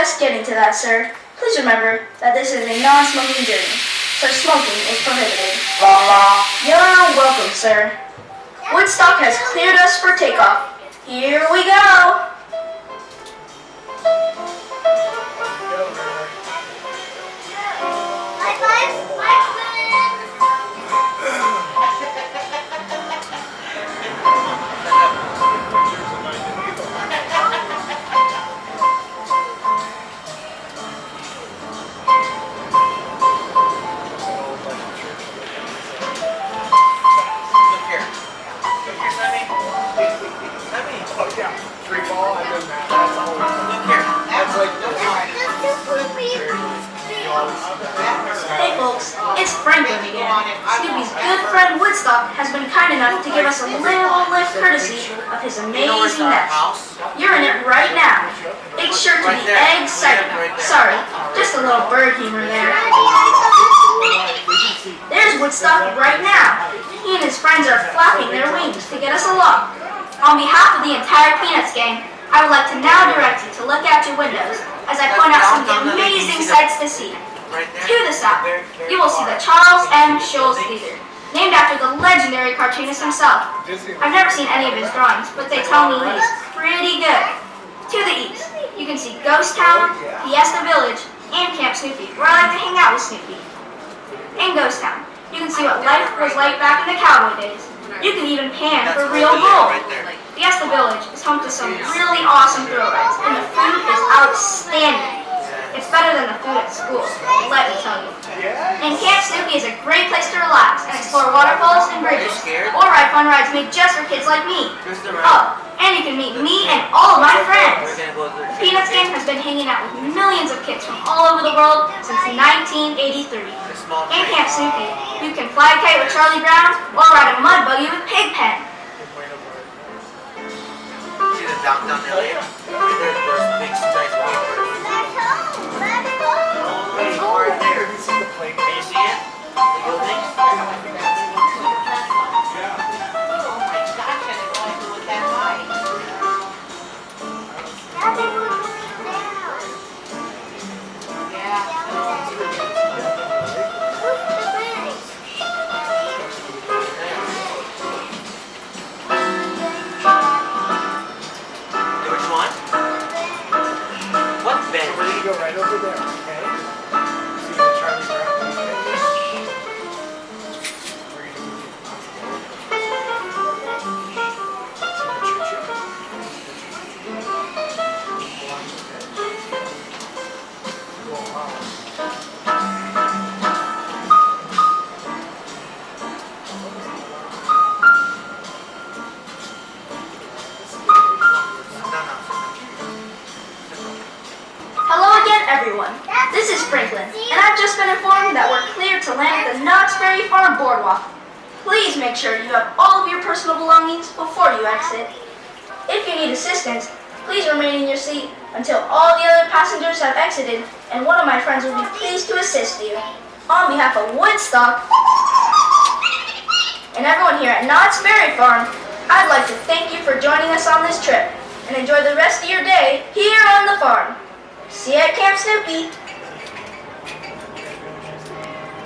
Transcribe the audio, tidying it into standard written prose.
just getting to that, sir. Please remember that this is a non-smoking journey, so smoking is prohibited. You're welcome, sir. Woodstock has cleared us for takeoff. Here we go! Hey folks, it's Franklin again. Snoopy's good friend Woodstock has been kind enough to give us a little lift courtesy of his amazing nest. You're in it right now. It's sure to be exciting. Sorry, just a little bird humor there. There's Woodstock right now. He and his friends are flapping their wings to get us along. On behalf of the entire Peanuts gang, I would like to now direct you to look out your windows as I point out some of the amazing sights to see. To the south, you will see the Charles M. Schulz Theater, named after the legendary cartoonist himself. I've never seen any of his drawings, but they tell me he's pretty good. To the east, you can see Ghost Town, Fiesta Village, and Camp Snoopy, where I like to hang out with Snoopy. In Ghost Town, you can see what life was like back in the cowboy days. You can even pan for real gold. Fiesta Village is home to some really awesome thrill rides, and the food is outstanding. It's better than the food at school, let me tell you. And Camp Snoopy is a great place to relax and explore waterfalls and bridges, or ride fun rides made just for kids like me. Oh, and you can meet me and all of my friends. The Peanuts gang has been hanging out with millions of kids from all over the world since 1983. In Camp Snoopy, you can fly a kite with Charlie Brown or ride a mud buggy with Pigpen. See the downtown LA? There's big stripes over. Right there. Can you see it? The buildings? Oh my gosh, I didn't know it was that high. Which one? What bed? We're going to go right over there, okay? See the Charlie Brown page? We're going to go see the choo-choo. Go along. Hello again, everyone. This is Franklin, and I've just been informed that we're cleared to land at the Knott's Farm Boardwalk. Please make sure you have all of your personal belongings before you exit. If you need assistance, please remain in your seat until all the other passengers have exited, and one of my friends will be pleased to assist you. On behalf of Woodstock and everyone here at Knott's Farm, I'd like to thank you for joining us on this trip, and enjoy the rest of your day here on the farm. See you at Camp Snoopy!